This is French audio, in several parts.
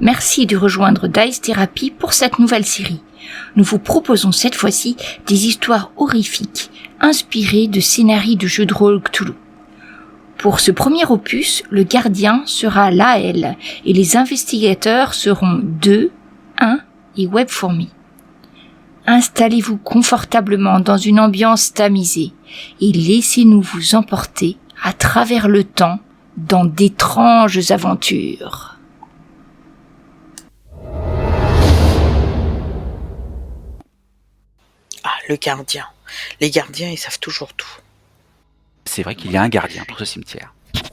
Merci de rejoindre Dice Therapy pour cette nouvelle série. Nous vous proposons cette fois-ci des histoires horrifiques inspirées de scénarios de jeux de rôle Cthulhu. Pour ce premier opus, le gardien sera Laël et les investigateurs seront 2, 1 et Webfourmi. Installez-vous confortablement dans une ambiance tamisée et laissez-nous vous emporter à travers le temps dans d'étranges aventures. Ah, le gardien. Les gardiens, ils savent toujours tout. C'est vrai qu'il y a un gardien pour ce cimetière. On va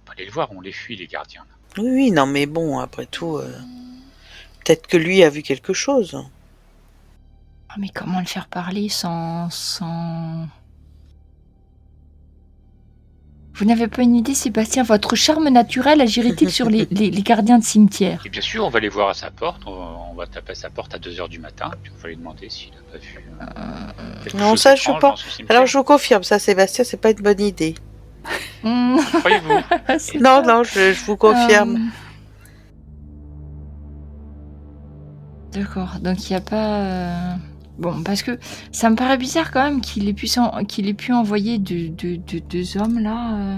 pas aller le voir, on les fuit les gardiens. Oui, non, mais bon, après tout, peut-être que lui a vu quelque chose. Oh, mais comment le faire parler sans... Vous n'avez pas une idée, Sébastien? Votre charme naturel agirait-il sur les gardiens de cimetière? Et bien sûr, on va aller voir à sa porte, on va taper à sa porte à 2h du matin, puis on va lui demander s'il n'a pas vu quelque Non, chose ça, je d'étrange pas. dans ce cimetière. Alors, je vous confirme, ça, Sébastien, c'est pas une bonne idée. Croyez-vous? Non, je vous confirme. D'accord, donc il n'y a pas... Bon, parce que ça me paraît bizarre quand même qu'il ait pu envoyer deux hommes là.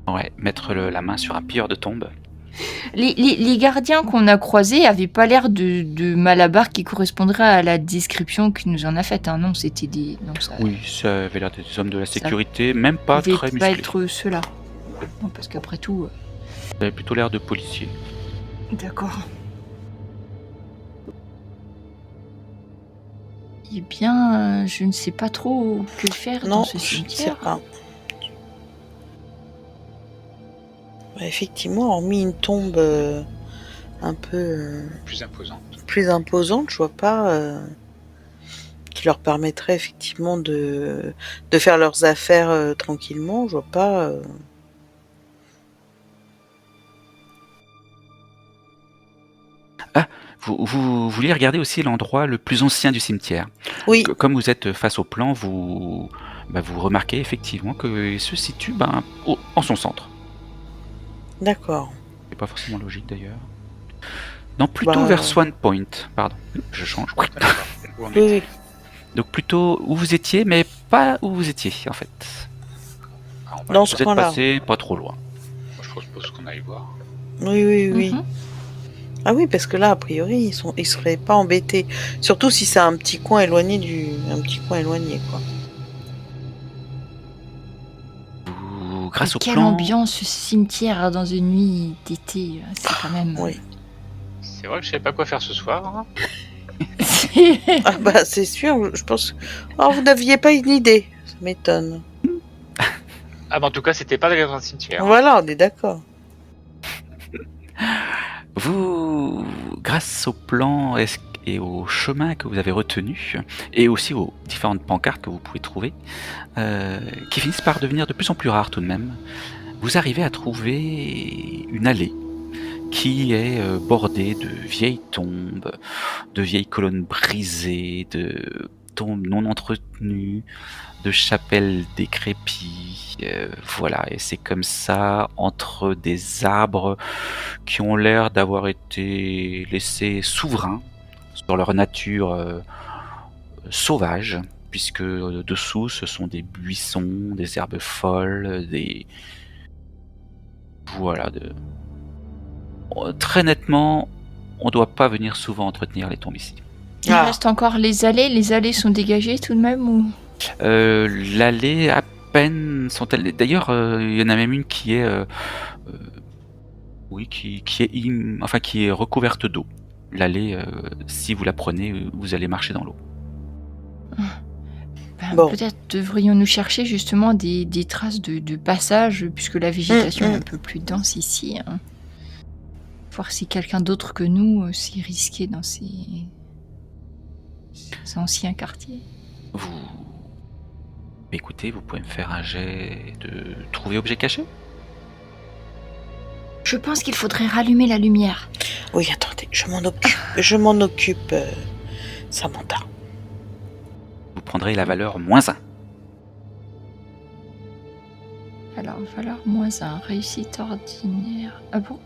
Ouais, mettre la main sur un pilleur de tombe. Les gardiens qu'on a croisés avaient pas l'air de malabars qui correspondraient à la description qu'il nous en a faite. Hein. Non, c'était des... Non, ça Oui, ça avait l'air des hommes de la sécurité, même pas pouvait très pas musclés. être ceux-là. Non, parce qu'après tout... Ça avait plutôt l'air de policiers. D'accord. Eh bien, je ne sais pas trop que faire Non, dans ce je ne sais cimetière. pas. Ouais, effectivement, hormis une tombe un peu Plus imposante. plus imposante, je vois pas qui leur permettrait effectivement de faire leurs affaires tranquillement. Je vois pas. Vous vouliez regarder aussi l'endroit le plus ancien du cimetière. Oui, Comme vous êtes face au plan, vous remarquez effectivement qu'il se situe en son centre. d'accord. C'est pas forcément logique d'ailleurs. Non, plutôt Bah, vers Swan Point. Pardon, je change. Ah, d'accord. Où on Oui, était. oui. Donc plutôt où vous étiez, mais pas où vous étiez en fait. Ah, on va Dans aller- ce Vous êtes coin-là. passé pas trop loin. Moi, je propose qu'on aille voir. Oui. Mhm. Ah oui, parce que là, a priori, ils seraient pas embêtés. Surtout si c'est un petit coin éloigné quoi. Grâce au Quelle plan, ambiance ce cimetière dans une nuit d'été, c'est quand même... Oui. C'est vrai que je savais pas quoi faire ce soir. Hein. Ah bah c'est sûr, je pense. Oh, vous n'aviez pas une idée, ça m'étonne. Ah, bah en tout cas, c'était pas d'aller dans un cimetière. Voilà, on est d'accord. grâce au plan et au chemin que vous avez retenu, et aussi aux différentes pancartes que vous pouvez trouver, qui finissent par devenir de plus en plus rares tout de même, vous arrivez à trouver une allée qui est bordée de vieilles tombes, de vieilles colonnes brisées, de tombes non entretenues, de chapelles décrépies, voilà, et c'est comme ça, entre des arbres qui ont l'air d'avoir été laissés souverains sur leur nature sauvage, puisque dessous ce sont des buissons, des herbes folles, voilà, très nettement, on doit pas venir souvent entretenir les tombes ici. Il Ah. reste encore les allées sont dégagées tout de même ou... L'allée à peine sont-elles. D'ailleurs, il y en a même une qui est, qui est recouverte d'eau. L'allée, si vous la prenez, vous allez marcher dans l'eau. Bon. Peut-être devrions-nous chercher justement des traces de passage, puisque la végétation est un peu plus dense ici. Hein. Voir si quelqu'un d'autre que nous s'y risquait dans ces anciens quartiers. Écoutez, vous pouvez me faire un jet de trouver objet caché. Je pense qu'il faudrait rallumer la lumière. Oui, attendez, je m'en occupe, Samantha. Vous prendrez la valeur -1. Alors, valeur -1, réussite ordinaire. Ah bon?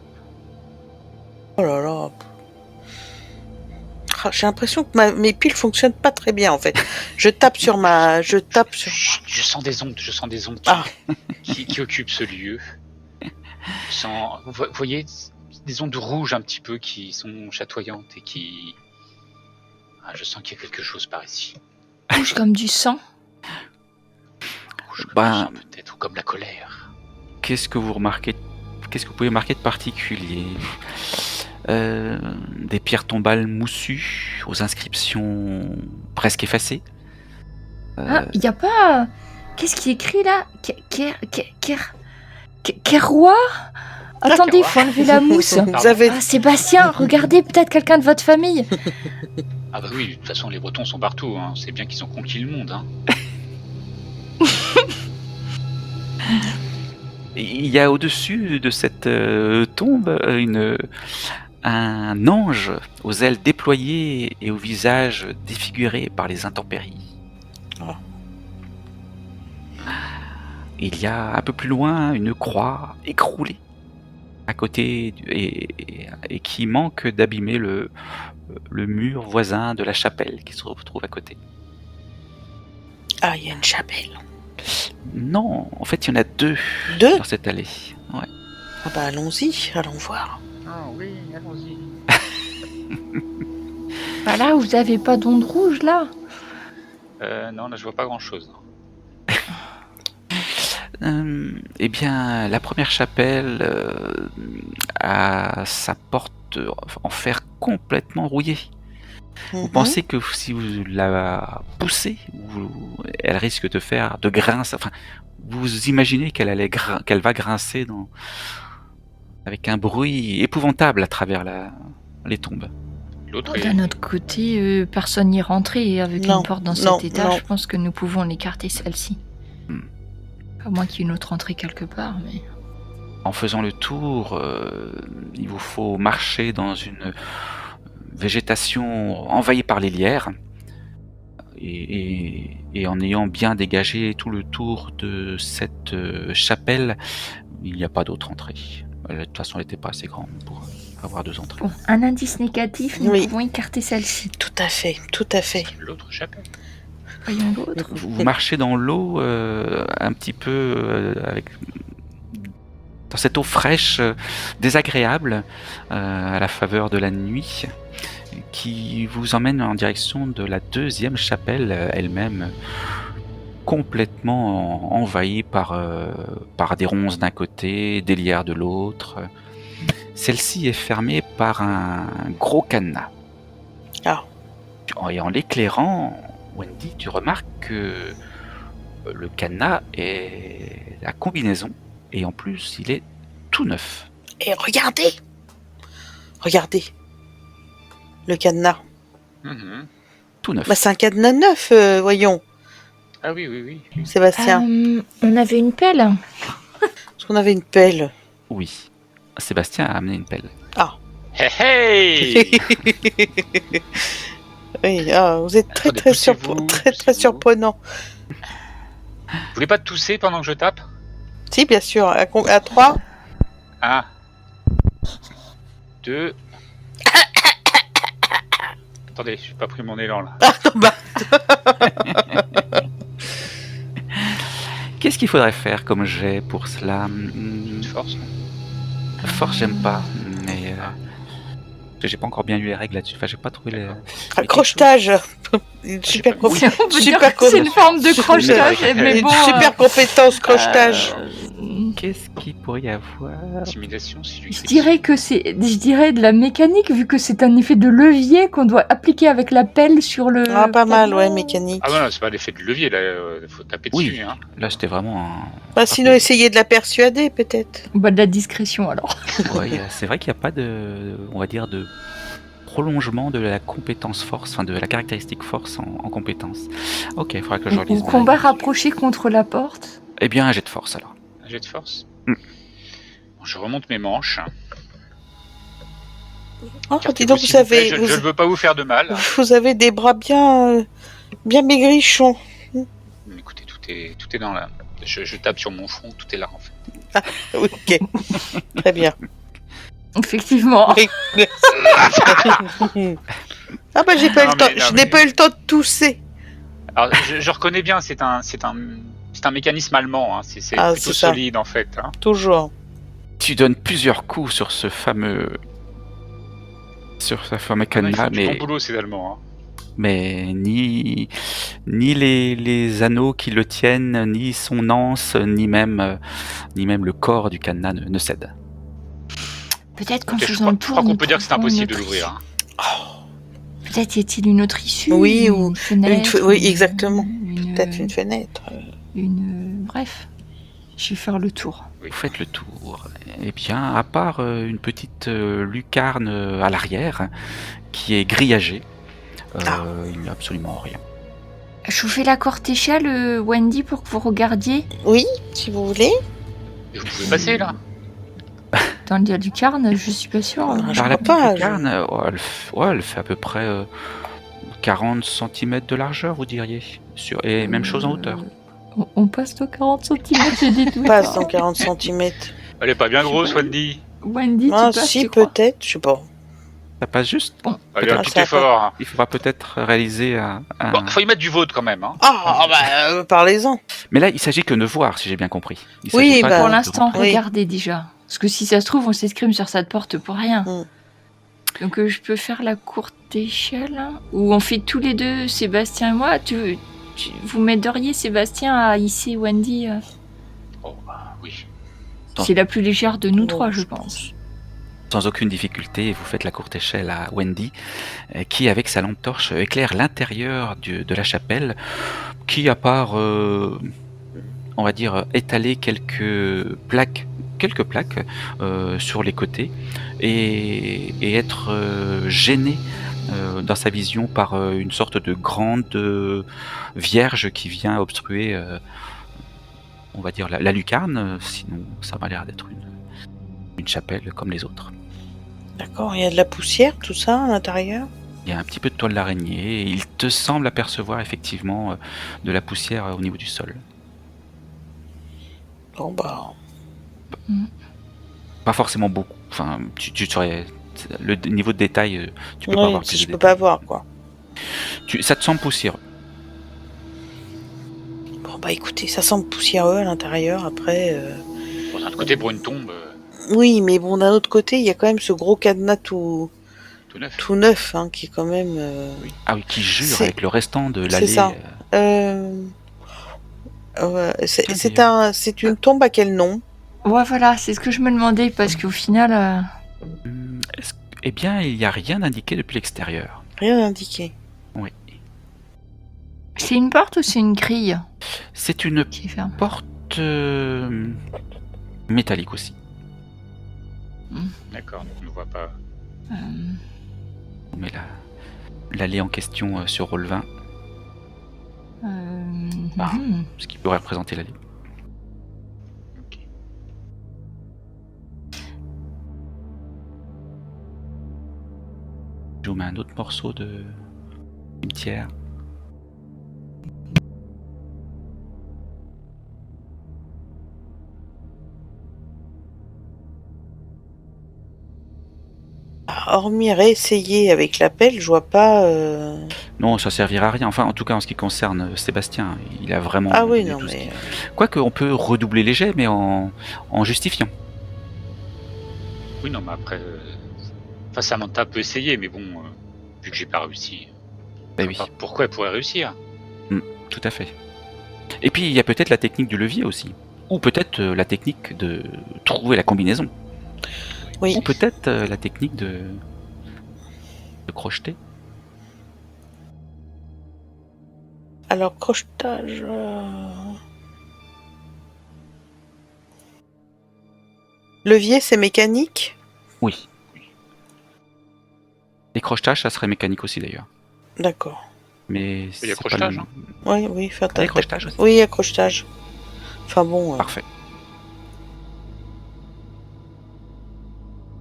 Oh. Ah, j'ai l'impression que mes piles fonctionnent pas très bien en fait. Je tape sur. Chut, je sens des ondes Ah. qui occupent ce lieu. Vous voyez des ondes rouges un petit peu qui sont chatoyantes et qui... Ah, je sens qu'il y a quelque chose par ici. Rouge comme du sang. Rouge comme le sang, peut-être, ou comme la colère. Qu'est-ce que vous remarquez? Qu'est-ce que vous pouvez marquer de particulier? Des pierres tombales moussues, aux inscriptions presque effacées. Ah, il y a pas... Qu'est-ce qui est écrit là? Kerroir? Attendez, faut enlever la mousse. Vous avez... Ah, Sébastien, regardez, peut-être quelqu'un de votre famille. Ah bah oui, de toute façon, les Bretons sont partout. Hein. C'est bien qu'ils ont conquis le monde. Hein. Il y a au-dessus de cette tombe un ange aux ailes déployées et au visage défiguré par les intempéries. Oh. Il y a un peu plus loin une croix écroulée à côté et qui manque d'abîmer le mur voisin de la chapelle qui se retrouve à côté. Ah, il y a une chapelle. Non, en fait, il y en a deux Deux? dans cette allée. Ouais. Ah bah allons-y, allons voir. Ah oui, allons-y. Bah là, vous avez pas d'onde rouge là? Non, là je vois pas grand-chose. Eh bien, la première chapelle a sa porte en fer complètement rouillée. Vous pensez que si vous la poussez, elle risque de faire de grince. Enfin, vous imaginez qu'elle va grincer avec un bruit épouvantable à travers les tombes. L'autre D'un autre côté, personne n'y rentrait et avec Non, une porte dans non, cet étage, non. je pense que nous pouvons l'écarter celle-ci. À moins qu'il y ait une autre entrée quelque part, mais... En faisant le tour, il vous faut marcher dans une végétation envahie par les lierres et en ayant bien dégagé tout le tour de cette chapelle, il n'y a pas d'autre entrée. De toute façon, elle n'était pas assez grande pour avoir deux entrées. Bon, un indice négatif, nous Oui. pouvons écarter celle-ci. Tout à fait, tout à fait. L'autre chapelle. Voyons l'autre. Vous marchez dans l'eau un petit peu dans cette eau fraîche, désagréable, à la faveur de la nuit, qui vous emmène en direction de la deuxième chapelle elle-même, complètement envahie par des ronces d'un côté, des lierres de l'autre. Celle-ci est fermée par un gros cadenas. Ah. Et en l'éclairant, Wendy, tu remarques que le cadenas est la combinaison et en plus il est tout neuf. Et regardez! Regardez. Le cadenas. Mhm. Tout neuf. Bah c'est un cadenas neuf, voyons. Ah oui, oui, oui. Sébastien. On avait une pelle. Parce qu'on avait une pelle. Oui. Sébastien a amené une pelle. Hey hey. Oui, ah, vous êtes très Attendez, très, poussez-vous, très poussez-vous. surprenant. Vous voulez pas tousser pendant que je tape? Si, bien sûr. À 3. 1, 2... Attendez, j'ai pas pris mon élan là. Ah non, bah. Qu'est-ce qu'il faudrait faire comme jet pour cela? Une force. Force, j'aime pas, mais j'ai pas encore bien lu les règles là-dessus. Enfin, j'ai pas trouvé les. Crochetage. Super, Oui. On peut super dire que c'est une forme de crochetage, mais une bon... super compétence crochetage. Qu'est-ce qu'il pourrait y avoir? Intimidation, si lui. Je dirais de la mécanique, vu que c'est un effet de levier qu'on doit appliquer avec la pelle sur le... Ah, pas mal, cadenas. ouais, mécanique. Ah non, c'est pas l'effet de levier là, faut taper dessus. Oui, Hein. là c'était vraiment un. Bah, sinon, essayez de la persuader, peut-être. Bah, de la discrétion, alors. Ouais, c'est vrai qu'il n'y a pas de, on va dire, de prolongement de la compétence force, enfin de la caractéristique force en compétence. Ok, il faudra que je relise. Ou combat rapproché contre la porte. Eh bien, un jet de force alors. Un jet de force. Mm. Bon, je remonte mes manches. Oh, Écartez-vous, dis donc, s'il vous plaît, je ne vous, veux pas vous faire de mal. vous avez des bras bien maigrichons. Écoutez, tout est dans la... Je tape sur mon front, tout est là en fait. Ok, très bien. Effectivement. Ah bah j'ai pas eu Non, le temps. mais- non, Je n'ai mais- pas eu le temps de tousser. Alors, je reconnais bien, c'est un mécanisme allemand. Hein. C'est Ah, plutôt c'est ça. solide en fait. Hein. Toujours. Tu donnes plusieurs coups sur ce fameux Non, ils cadenas, font du bon boulot ces Allemands. Hein. mais ni les anneaux qui le tiennent, ni son anse, ni même le corps du cadenas ne cèdent. Peut-être qu'en Ok, je faisant crois, le je tour, crois qu'on nous peut dire que c'est trouverons une impossible de autre l'ouvrir. issue. Hein. Peut-être y a-t-il une autre issue. Oui, une ou fenêtre. oui, exactement. Une, Peut-être une fenêtre. Bref, je vais faire le tour. Oui. Vous faites le tour. Eh bien, à part une petite lucarne à l'arrière qui est grillagée, il n'y a absolument rien. Je vous fais la courte échelle, Wendy, pour que vous regardiez. Oui, si vous voulez. Et vous pouvez passer là. Dans le lucarne, je suis pas sûre. Ah, je Alors, la crois pas, petite lucarne, elle fait à peu près 40 cm de largeur, vous diriez. Et même chose en hauteur. On passe aux 40 cm, j'ai des doutes. Passe dans 40 cm. Elle est pas bien grosse, Wendy. Wendy, tu Ah passes, si, tu crois? peut-être, je sais pas. Ça passe juste. Allez, Ah, à tout ça va effort. Hein. Il faudra peut-être réaliser un... Bon, faut y mettre du vôtre quand même. Hein. Ah bah parlez-en. Mais là, il s'agit que de voir, si j'ai bien compris. Il Oui, s'agit pas bah, Pour de l'instant, rentrer. Oui. regardez déjà. Parce que si ça se trouve, on s'escrime sur cette porte pour rien. Mm. Donc je peux faire la courte échelle, hein, où on fait tous les deux, Sébastien et moi. Vous m'aideriez, Sébastien, à hisser Wendy Oh, bah, oui. C'est la plus légère de nous Oh, trois, je pense. Sans aucune difficulté, vous faites la courte échelle à Wendy, qui, avec sa lampe torche, éclaire l'intérieur de la chapelle, qui, à part, on va dire, étaler quelques plaques sur les côtés, et être gêné dans sa vision par une sorte de grande vierge qui vient obstruer, on va dire, la lucarne. Sinon, ça m'a l'air d'être une chapelle comme les autres. D'accord, il y a de la poussière, tout ça à l'intérieur. Il y a un petit peu de toile d'araignée, et il te semble apercevoir effectivement de la poussière au niveau du sol. Bon bah. Pas forcément beaucoup. Enfin, tu saurais le niveau de détail, tu peux pas Oui, avoir si plus je de peux détails. pas voir quoi. Ça te semble poussiéreux. Bon bah écoutez, ça semble poussiéreux à l'intérieur après. Bon, d'un autre côté, pour une tombe, Oui, mais bon, d'un autre côté, il y a quand même ce gros cadenas tout neuf. tout neuf, hein, qui est quand même. Ah oui, qui jure C'est- avec le restant de c'est l'allée. ça. C'est Tiens, c'est une tombe à quel nom? Ouais, voilà, c'est ce que je me demandais, parce qu'au final... Eh bien, il n'y a rien d'indiqué depuis l'extérieur. Rien indiqué. Oui. C'est une porte ou c'est une grille C'est une qui est fermée? porte métallique aussi. D'accord, donc on ne voit pas. Mais l'allée en question sur Roll20, ce qui pourrait représenter l'allée. Ok. Je vous mets un autre morceau de cimetière. Hormis réessayer avec la pelle, je vois pas. Non, ça servira à rien. Enfin, en tout cas, en ce qui concerne Sébastien, il a vraiment... Ah oui, vu non tout ce mais. Quoique, on peut redoubler les jets, mais en justifiant. Oui, non, mais après. Enfin, Samantha peut essayer, mais bon, vu que j'ai pas réussi. Ben oui, Enfin, pourquoi elle pourrait réussir? tout à fait. Et puis, il y a peut-être la technique du levier aussi. Ou peut-être la technique de trouver la combinaison. Oui. Ou peut-être la technique de crocheter. Alors, crochetage. Levier, c'est mécanique? Oui. Les crochetages, ça serait mécanique aussi d'ailleurs. D'accord. Mais Il y a c'est pas crochetage, le- hein. Oui, oui, faire Les crochetages aussi. Oui, accrochetage. Enfin bon. Parfait.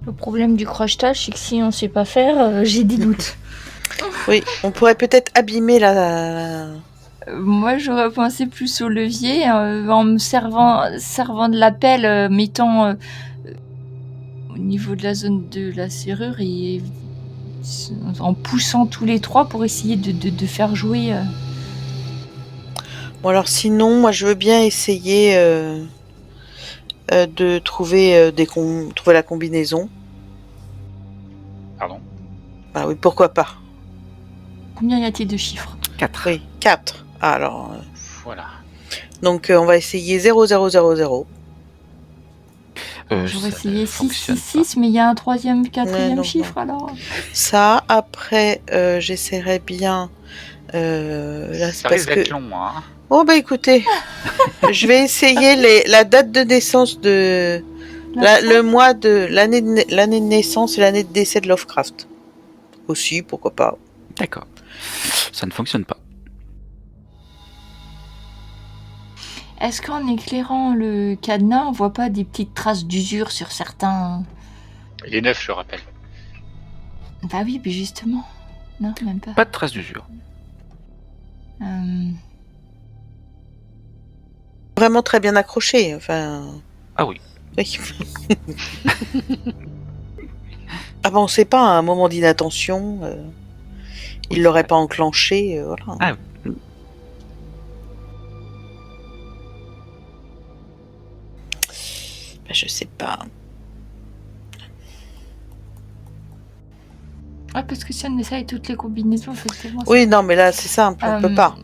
Le problème du crochetage, c'est que si on sait pas faire, j'ai des doutes. Oui, on pourrait peut-être abîmer la. Moi, j'aurais pensé plus au levier, en me servant de la pelle, mettant niveau de la zone de la serrure et en poussant tous les trois pour essayer de faire jouer. Bon, alors sinon, moi, je veux bien essayer de trouver, trouver la combinaison. Pardon. Bah oui, pourquoi pas. Combien y a-t-il de chiffres? 4. Oui, 4. Alors, Voilà. donc on va essayer 0000. J'aurais Ça essayé ne 6, fonctionne 6, 6, mais il y a un troisième, quatrième non, chiffre alors. Ça, après, j'essaierai bien... là, c'est Ça parce risque d'être que... long, hein. Oh, bah écoutez, je vais essayer la date de naissance de... le mois de... L'année de naissance et l'année de décès de Lovecraft. Aussi, pourquoi pas. D'accord. Ça ne fonctionne pas. Est-ce qu'en éclairant le cadenas, on voit pas des petites traces d'usure sur certains... Il est 9, je rappelle. Bah oui, mais justement. Non, même pas. Pas de traces d'usure. Vraiment très bien accroché, enfin... Ah oui. Oui. Ah bah on sait pas, un moment d'inattention, il l'aurait pas enclenché, voilà. Ah oui. Bah, je sais pas. Ouais, parce que si on essaye toutes les combinaisons, effectivement... Oui, non, mais là, c'est simple, on peut pas.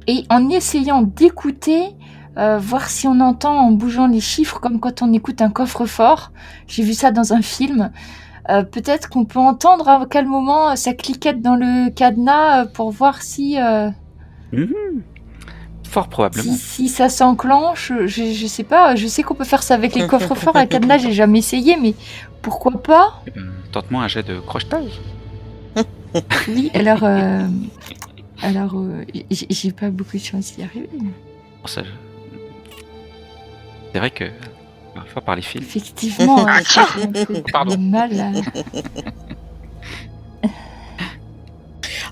Et en essayant d'écouter, voir si on entend en bougeant les chiffres, comme quand on écoute un coffre-fort. J'ai vu ça dans un film. Peut-être qu'on peut entendre à quel moment ça cliquette dans le cadenas pour voir si... Fort probablement. Si ça s'enclenche, je sais pas. Je sais qu'on peut faire ça avec les coffres-forts. Un cadenas, j'ai jamais essayé, mais pourquoi pas? Tente-moi un jet de crochetage. Oui, alors, j'ai pas beaucoup de chance d'y arriver. Bon, ça, c'est vrai que parfois par les films. Effectivement, ça fait un peu Pardon. mal.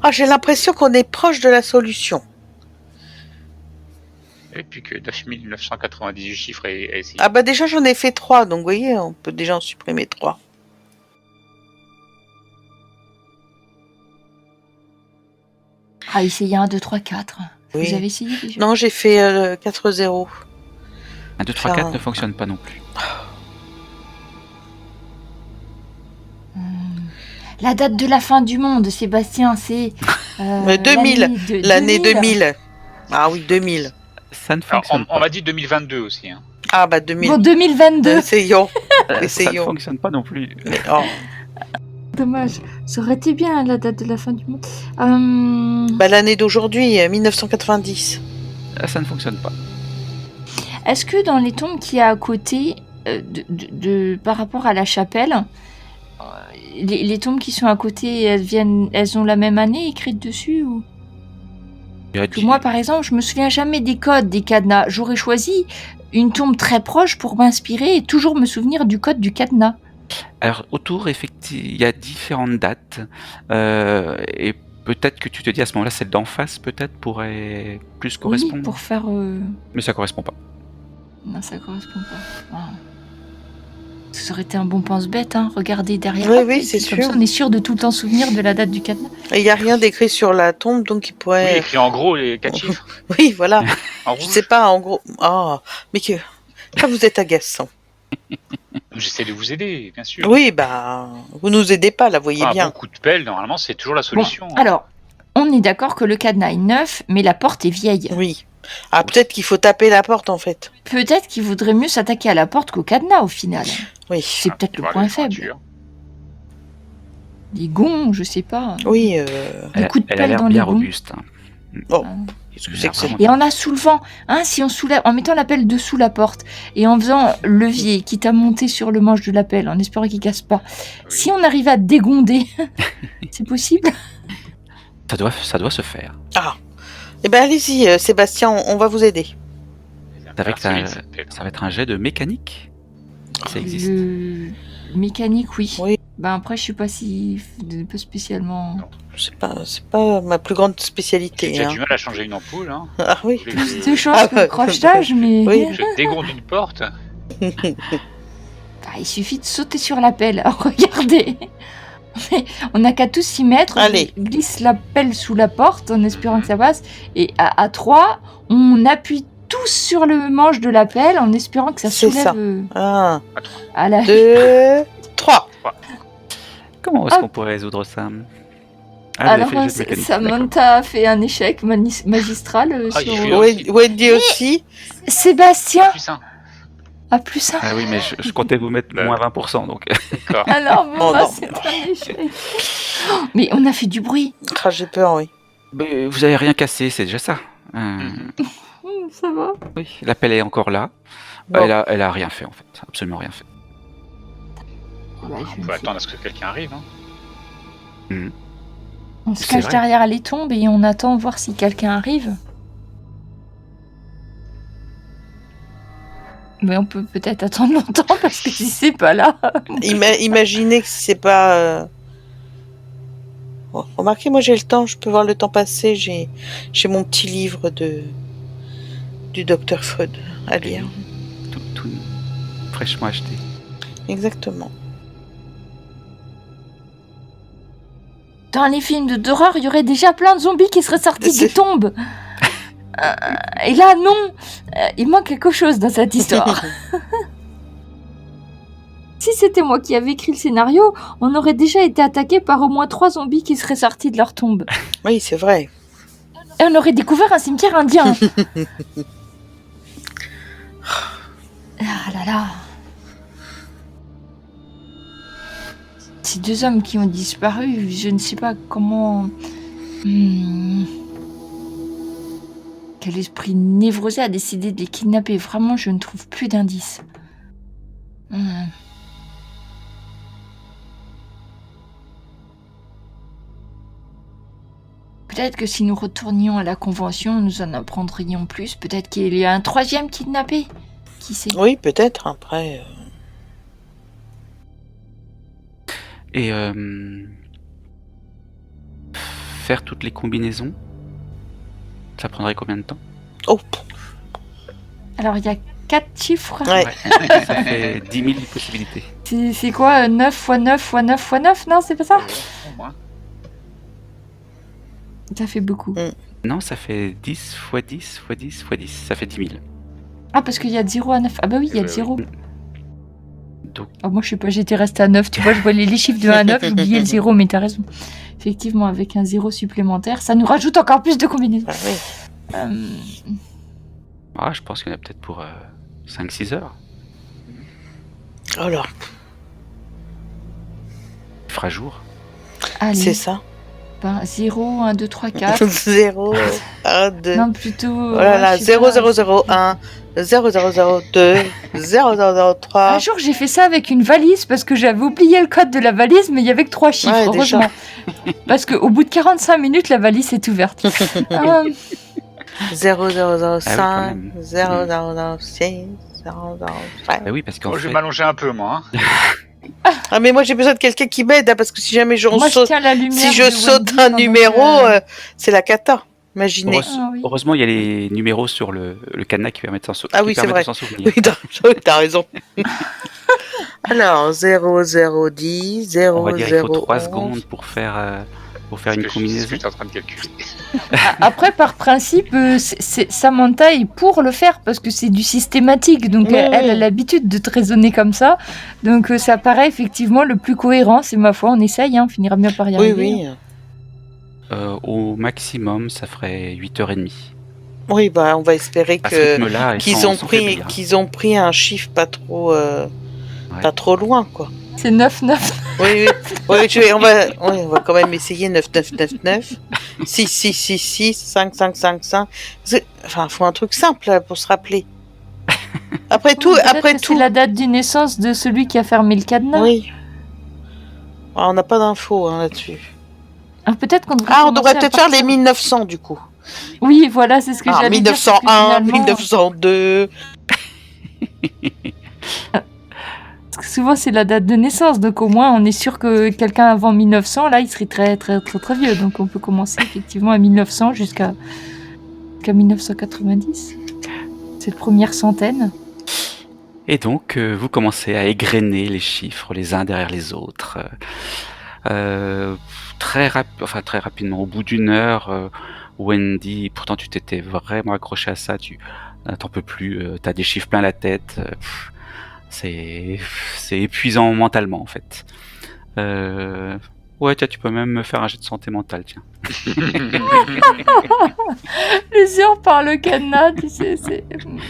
Ah, j'ai l'impression qu'on est proche de la solution. Et puis que 9998 chiffres à essayer. Ah bah déjà, j'en ai fait 3, donc vous voyez, on peut déjà en supprimer 3. Ah, essayez 1, 2, 3, 4. Oui. Vous avez essayé déjà? Non, j'ai fait 4-0. 1, 2, 3, Enfin, 4 ne fonctionne pas non plus. La date de la fin du monde, Sébastien, c'est... 2000, l'année 2000. Ah oui, 2000. Ça ne Alors, fonctionne on m'a dit 2022 aussi. Hein. Ah bah 2000. Bon, 2022. Essayons. pas. Ça ne Essayons. fonctionne pas non plus. Mais, oh. Dommage. Ça aurait été bien, la date de la fin du monde. Bah l'année d'aujourd'hui, 1990. Ça ne fonctionne pas. Est-ce que dans les tombes qu'il y a à côté, par rapport à la chapelle, les tombes qui sont à côté, elles ont la même année écrite dessus ou... Que moi, par exemple, je me souviens jamais des codes des cadenas. J'aurais choisi une tombe très proche pour m'inspirer et toujours me souvenir du code du cadenas. Alors autour, effectivement, il y a différentes dates. Et peut-être que tu te dis à ce moment-là, celle d'en face peut-être pourrait plus correspondre. Oui, pour faire... Mais ça correspond pas. Non, ça correspond pas. Ah. Ça aurait été un bon pense-bête, hein. Regardez derrière. Oui, Hop, oui, et c'est puis comme sûr. ça, on est sûr de tout le temps souvenir de la date du cadenas. Il n'y a rien d'écrit sur la tombe, donc il Oui, pourrait... écrit en gros les 4 chiffres. Oui, voilà. En Je rouge. sais pas, en gros... Ah, mais que... Là, vous êtes agaçant. J'essaie de vous aider, bien sûr. Oui, bah... Vous nous aidez pas, là, voyez Un bien. bon coup de pelle, normalement, c'est toujours la solution. Bon, alors, on est d'accord que le cadenas est neuf, mais la porte est vieille. Oui. Ah, peut-être qu'il faut taper la porte, en fait. Peut-être qu'il vaudrait mieux s'attaquer à la porte qu'au cadenas, au final. Oui. C'est Ah, peut-être le voilà, point les faible. voitures. Les gonds, je sais pas. Oui, Les coups de Elle a pelle l'air dans bien les gonds. robuste. Hein. Oh. Ah. Qu'est-ce que c'est que ça? Et en la soulevant, hein, si on soulève, en mettant la pelle dessous la porte et en faisant levier, quitte à monter sur le manche de la pelle, en espérant qu'il casse pas. Oui. Si on arrive à dégonder, c'est possible. Ça doit se faire. Ah. Eh ben, allez-y, Sébastien, on va vous aider. C'est vrai que Solide, cette pelle. ça va être un jet de mécanique. Ça existe. Le mécanique, oui. Oui. Ben après, je sais pas si pas spécialement. C'est pas ma plus grande J'ai spécialité. déjà Hein. du mal à changer une ampoule. Hein. Ah oui. Plus de chance Ah, que le crochetage, mais. oui. Je dégonde une porte. Il suffit de sauter sur la pelle. Regardez. On n'a qu'à tous s'y mettre. Allez. Je glisse la pelle sous la porte en espérant que ça passe. Et à 3, on appuie tous sur le manche de la pelle en espérant que ça C'est soulève. ça. 1, À la... 2, 3. Comment est-ce qu'on pourrait résoudre ça? Alors, Samantha a fait un échec magistral Ah, sur... il fait- Wendy aussi. Sébastien Plus un. a plus 1. Ah oui, mais je comptais vous mettre moins 20%, donc... D'accord. Alors, bon, Oh, non. c'est un échec. Oh, mais on a fait du bruit. Ah, j'ai peur, oui. Mais vous avez rien cassé, c'est déjà ça. Ça va. Oui, la pelle est encore là. Bon. Elle a rien fait, en fait. Absolument rien fait. On peut attendre à ce que quelqu'un arrive. Hein. On se C'est cache vrai. derrière les tombes et on attend voir si quelqu'un arrive. Mais on peut peut-être attendre longtemps parce que si c'est pas là... Imaginez que c'est pas... Bon, remarquez, moi j'ai le temps, je peux voir le temps passer. J'ai mon petit livre du docteur Freud à lire. Tout fraîchement acheté. Exactement. Dans les films d'horreur, il y aurait déjà plein de zombies qui seraient sortis des tombes. Et là, non. Il manque quelque chose dans cette histoire. Si c'était moi qui avais écrit le scénario, on aurait déjà été attaqué par au moins 3 zombies qui seraient sortis de leur tombe. Oui, c'est vrai. Et on aurait découvert un cimetière indien. Ah là là. Ces 2 hommes qui ont disparu, je ne sais pas comment... Quel esprit névrosé a décidé de les kidnapper. Vraiment, je ne trouve plus d'indices. Peut-être que si nous retournions à la convention, nous en apprendrions plus. Peut-être qu'il y a un 3e kidnappé. Qui sait? Oui, peut-être, après... Et faire toutes les combinaisons, ça prendrait combien de temps? Oh, Alors, il y a 4 chiffres. ouais. Ça fait 10 000 possibilités. C'est quoi 9 x 9 x 9 x 9? Non, c'est pas ça? Au moins. Ça fait beaucoup. Non, ça fait 10 x 10 x 10 x 10. Ça fait 10 000. Ah, parce qu'il y a de 0 à 9. Ah bah oui, il y a de 0. Donc, Oh, moi, je sais pas, j'étais restée à 9. Tu vois, je vois les chiffres de 1 à 9, j'oubliais le 0, mais t'as raison. Effectivement, avec un 0 supplémentaire, ça nous rajoute encore plus de combinaisons. Ah, oui. je pense qu'il y en a peut-être pour 5-6 heures. Alors, Il fera jour. Allez, c'est ça. 0, 1, 2, 3, 4. 0, 1, 2... Non, plutôt... Oh là là, je sais 0, pas. 0, 0, 1, 0, 0, 0, 2, 0, 0, 0, 3... Un jour, j'ai fait ça avec une valise parce que j'avais oublié le code de la valise, mais il y avait que 3 chiffres, Ouais, déjà. heureusement. Parce qu'au bout de 45 minutes, la valise est ouverte. 0, 0, 0, quand 5, même. 0, 0, 0, 6, 0, 0, 5... Bah oui, parce qu'en Bon, je vais fait, m'allonger un peu, moi. Hein. Ah, mais moi j'ai besoin de quelqu'un qui m'aide, hein, parce que si jamais Moi, je saute, tiens la lumière. si je de saute Wendy un pendant numéro, que- c'est la cata. Imaginez. Ah oui. heureusement, il y a les numéros sur le cadenas qui permettent de s'en Ah oui, c'est vrai. s'en souvenir. Oui, t'as raison. Alors, 0, 0, 10, 0, 0, On va dire qu'il faut 3 11. secondes pour faire une C'est ce que combinaison. j'étais en train de calculer. Après, par principe, Samantha est pour le faire parce que c'est du systématique. Donc, Oui, elle a oui. l'habitude de raisonner comme ça. Donc, ça paraît effectivement le plus cohérent. C'est ma foi, on essaye, on finira bien par y Oui, arriver. oui. Au maximum, ça ferait 8h30. Oui, bah, on va espérer À ce que rythme-là, et qu'ils sans- ont sans pris faiblir. qu'ils ont pris un chiffre pas trop loin, quoi. C'est 9-9. Oui, on va quand même essayer 9, 9, 9, 9, 6, 6, 6, 6, 5, 5, 5, 5. Enfin, faut un truc simple là, pour se rappeler. Après tout, C'est la date du naissance de celui qui a fermé le cadenas. oui. Ah, on n'a pas d'infos là-dessus. Alors, peut-être qu'on devrait Ah, on commencer devrait à peut-être faire partir- les 1900 du coup. Oui, voilà, c'est ce que Ah, j'allais dire. parce que 1901, finalement, 1902. parce que souvent, c'est la date de naissance. Donc, au moins, on est sûr que quelqu'un avant 1900, là, il serait très, très, très, très vieux. Donc, on peut commencer effectivement à 1900 jusqu'à 1990. Cette première centaine. Et donc, vous commencez à égrener les chiffres les uns derrière les autres. Très rapidement, au bout d'une heure, Wendy, pourtant tu t'étais vraiment accroché à ça, tu t'en peux plus, t'as des chiffres plein la tête, c'est épuisant mentalement en fait. Ouais, tiens, tu peux même me faire un jet de santé mentale, tiens. Plusieurs par le cadenas, tu sais,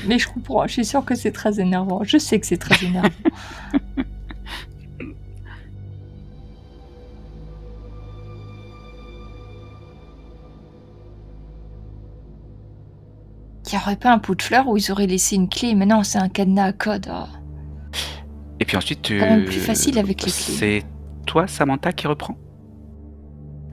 mais je comprends, je suis sûre que c'est très énervant. Je sais que c'est très énervant. Il n'y aurait pas un pot de fleurs où ils auraient laissé une clé, mais non, c'est un cadenas à code. Oh. Et puis ensuite, C'est quand même plus facile avec les clés. C'est toi, Samantha, qui reprend?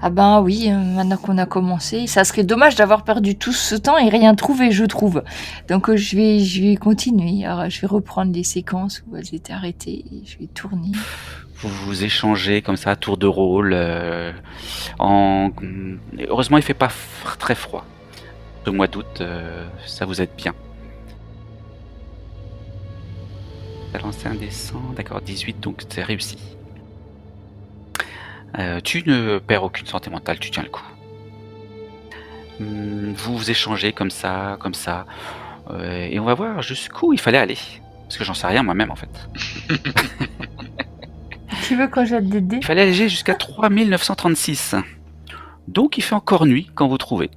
Ah ben oui, maintenant qu'on a commencé, ça serait dommage d'avoir perdu tout ce temps et rien trouvé, je trouve. Donc je vais continuer. Alors, je vais reprendre les séquences où elles étaient arrêtées et je vais tourner. Vous vous échangez comme ça à tour de rôle. Heureusement, il fait pas très froid. Le mois d'août, ça vous aide bien. T'as lancé un dessin, d'accord, 18, donc c'est réussi. Tu ne perds aucune santé mentale, tu tiens le coup. Vous vous échangez comme ça, et on va voir jusqu'où il fallait aller. Parce que j'en sais rien moi-même en fait. Tu veux qu'on jette des dés? Il fallait aller jusqu'à 3936. Donc il fait encore nuit quand vous trouvez.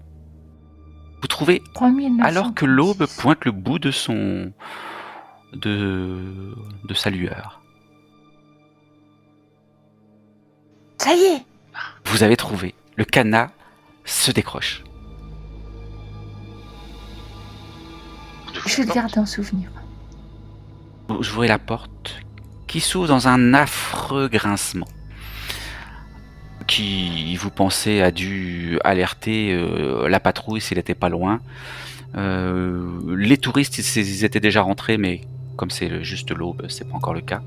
Vous trouvez 3900. alors que l'aube pointe le bout de sa lueur. Ça y est! Vous avez trouvé. Le cadenas se décroche. Je le garde en souvenir. Vous ouvrez la porte qui s'ouvre dans un affreux grincement qui, vous pensez, a dû alerter la patrouille s'il n'était pas loin. Les touristes, ils étaient déjà rentrés, mais comme c'est juste l'aube, c'est pas encore le cas.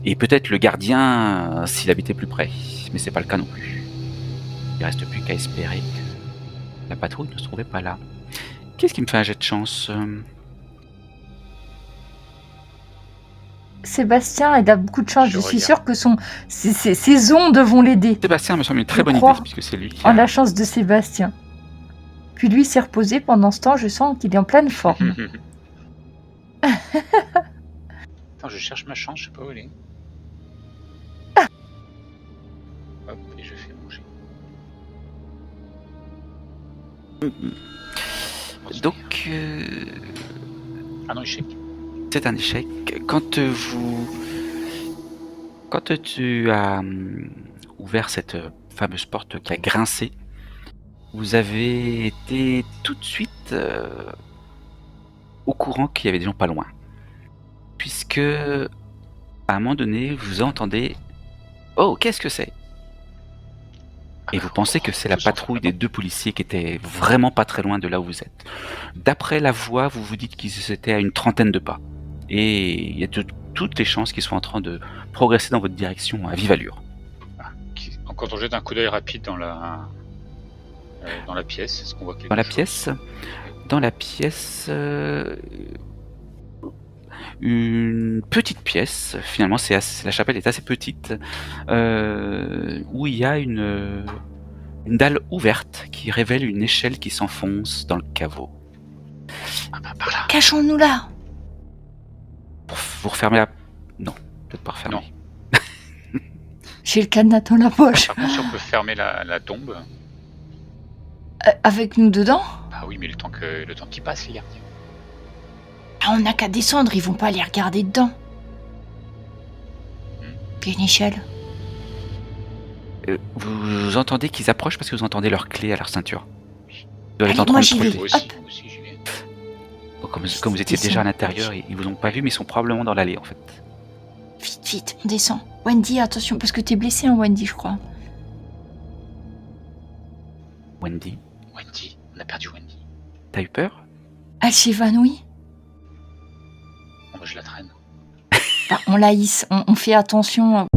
Et peut-être le gardien s'il habitait plus près, mais c'est pas le cas non plus. Il reste plus qu'à espérer que la patrouille ne se trouvait pas là. Qu'est-ce qui me fait un jet de chance? Sébastien, il a beaucoup de chance. Je Je suis regarde. sûre que ses ondes vont l'aider. Sébastien me semble une très Je bonne crois idée, puisque c'est lui qui En a... la chance de Sébastien. Puis lui s'est reposé pendant ce temps, je sens qu'il est en pleine forme. Attends, je cherche ma chance, je sais pas où elle est. Hop, et je fais manger. Donc, Ah non, échec. c'est un échec. Quand tu as ouvert cette fameuse porte qui a grincé, vous avez été tout de suite au courant qu'il y avait des gens pas loin. Puisque, à un moment donné, vous entendez « Oh, qu'est-ce que c'est ?» Et vous pensez que c'est la patrouille des 2 policiers qui étaient vraiment pas très loin de là où vous êtes. D'après la voix, vous vous dites qu'ils étaient à une trentaine de pas. Et il y a toutes les chances qu'ils soient en train de progresser dans votre direction à vive allure. Quand on jette un coup d'œil rapide dans la pièce, est-ce qu'on voit quelque Dans la chose? pièce, une petite pièce, finalement la chapelle est assez petite, où il y a une dalle ouverte qui révèle une échelle qui s'enfonce dans le caveau. Ah bah par là. Cachons-nous là. Vous refermez la... Non, peut-être pas refermer. Non. J'ai le cadenas dans la poche. Par contre, si on peut fermer la tombe. Avec nous dedans? Bah oui, mais le temps qu'il passe, les gardiens. Ah, on n'a qu'à descendre, ils vont pas aller regarder dedans. Puis une échelle. Vous entendez qu'ils approchent parce que vous entendez leurs clés à leur ceinture. Ils doivent être Allez, en train moi, de j'y trouver. vais. Moi aussi, Hop. moi aussi, j'y vais. Bon, comme vous étiez déjà à l'intérieur, ils vous ont pas vu, mais ils sont probablement dans l'allée en fait. Vite, vite, on descend. Wendy, attention, parce que t'es blessée, hein, Wendy, je crois. Wendy, Wendy, on a perdu Wendy. t'as eu peur? Elle s'évanouit. Bon, bah, je la traîne. Bah, on la hisse, on fait attention.